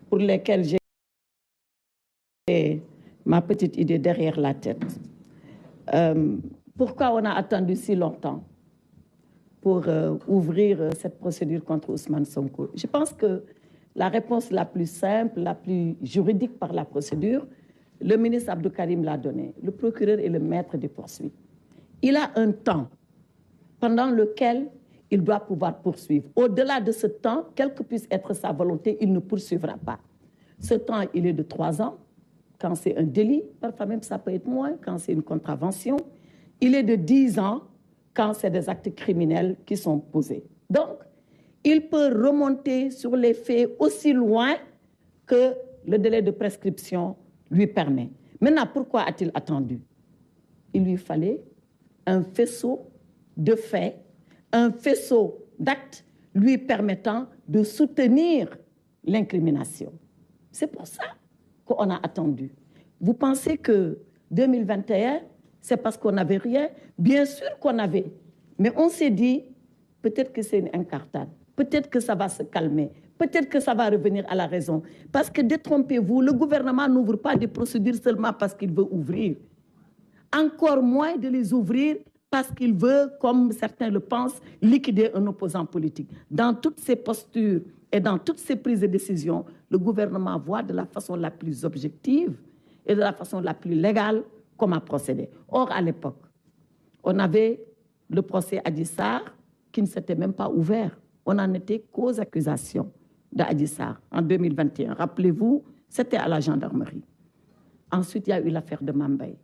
pour lesquels j'ai ma petite idée derrière la tête. Pourquoi on a attendu si longtemps pour ouvrir cette procédure contre Ousmane Sonko? Je pense que la réponse la plus simple, la plus juridique par la procédure, le ministre Abdou Karim l'a donnée. Le procureur est le maître des poursuites. Il a un temps pendant lequel il doit pouvoir poursuivre. Au-delà de ce temps, quelle que puisse être sa volonté, il ne poursuivra pas. Ce temps, il est de 3 ans, quand c'est un délit, parfois même ça peut être moins, quand c'est une contravention. Il est de 10 ans, quand c'est des actes criminels qui sont posés. Donc, il peut remonter sur les faits aussi loin que le délai de prescription lui permet. Maintenant, pourquoi a-t-il attendu? Il lui fallait un faisceau de faits, un faisceau d'actes lui permettant de soutenir l'incrimination. C'est pour ça qu'on a attendu. Vous pensez que 2021, c'est parce qu'on n'avait rien? Bien sûr qu'on avait. Mais on s'est dit, peut-être que c'est une incartade. Peut-être que ça va se calmer. Peut-être que ça va revenir à la raison. Parce que, détrompez-vous, le gouvernement n'ouvre pas des procédures seulement parce qu'il veut ouvrir. Encore moins de les ouvrir parce qu'il veut, comme certains le pensent, liquider un opposant politique. Dans toutes ces postures et dans toutes ces prises de décision, le gouvernement voit de la façon la plus objective et de la façon la plus légale comment procéder. Or, à l'époque, on avait le procès Adji Sarr qui ne s'était même pas ouvert. On n'en était qu'aux accusations d'Adji Sarr en 2021. Rappelez-vous, c'était à la gendarmerie. Ensuite, il y a eu l'affaire de Mame Mbaye.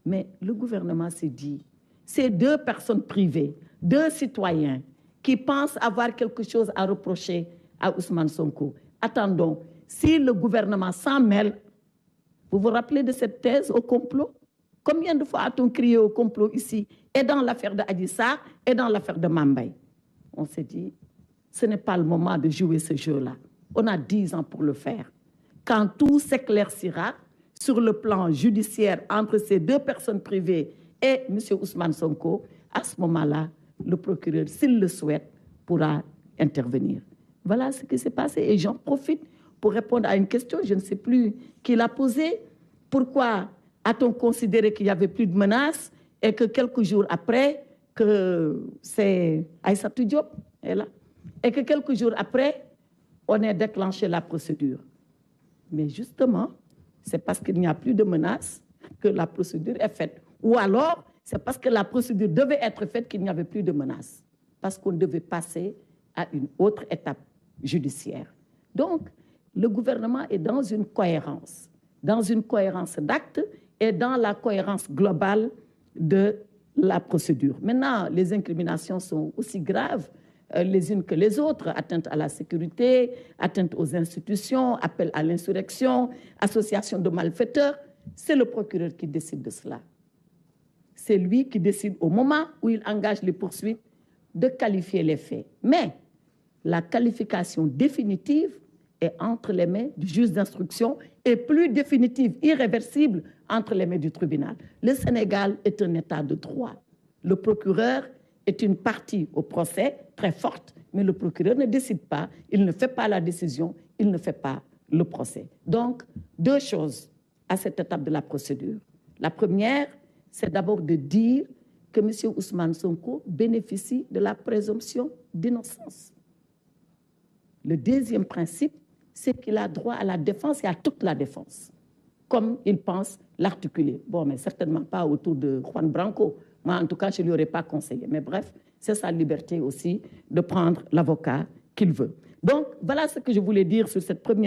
Mais le gouvernement s'est dit, ces 2 personnes privées, 2 citoyens qui pensent avoir quelque chose à reprocher à Ousmane Sonko, attendons, si le gouvernement s'en mêle, vous vous rappelez de cette thèse au complot? Combien de fois a-t-on crié au complot ici, et dans l'affaire de Adji Sarr, et dans l'affaire de Mame Mbaye? On s'est dit, ce n'est pas le moment de jouer ce jeu-là. On a 10 ans pour le faire. Quand tout s'éclaircira sur le plan judiciaire entre ces 2 personnes privées et M. Ousmane Sonko, à ce moment-là, le procureur, s'il le souhaite, pourra intervenir. Voilà ce qui s'est passé. Et j'en profite pour répondre à une question, je ne sais plus qui l'a posée. Pourquoi a-t-on considéré qu'il n'y avait plus de menaces et que quelques jours après, que c'est Aïssatou Diop, est là, et que quelques jours après, on ait déclenché la procédure? Mais justement, c'est parce qu'il n'y a plus de menaces que la procédure est faite. Ou alors, c'est parce que la procédure devait être faite qu'il n'y avait plus de menaces. Parce qu'on devait passer à une autre étape judiciaire. Donc, le gouvernement est dans une cohérence d'actes et dans la cohérence globale de la procédure. Maintenant, les incriminations sont aussi graves les unes que les autres, atteinte à la sécurité, atteinte aux institutions, appel à l'insurrection, association de malfaiteurs. C'est le procureur qui décide de cela. C'est lui qui décide au moment où il engage les poursuites de qualifier les faits. Mais la qualification définitive est entre les mains du juge d'instruction et plus définitive, irréversible, entre les mains du tribunal. Le Sénégal est un état de droit. Le procureur est une partie au procès très forte, mais le procureur ne décide pas, il ne fait pas la décision, il ne fait pas le procès. Donc, 2 choses à cette étape de la procédure. La première, c'est d'abord de dire que M. Ousmane Sonko bénéficie de la présomption d'innocence. Le deuxième principe, c'est qu'il a droit à la défense et à toute la défense, comme il pense l'articuler. Bon, mais certainement pas autour de Juan Branco. Moi, en tout cas, je ne lui aurais pas conseillé. Mais bref, c'est sa liberté aussi de prendre l'avocat qu'il veut. Donc, voilà ce que je voulais dire sur cette première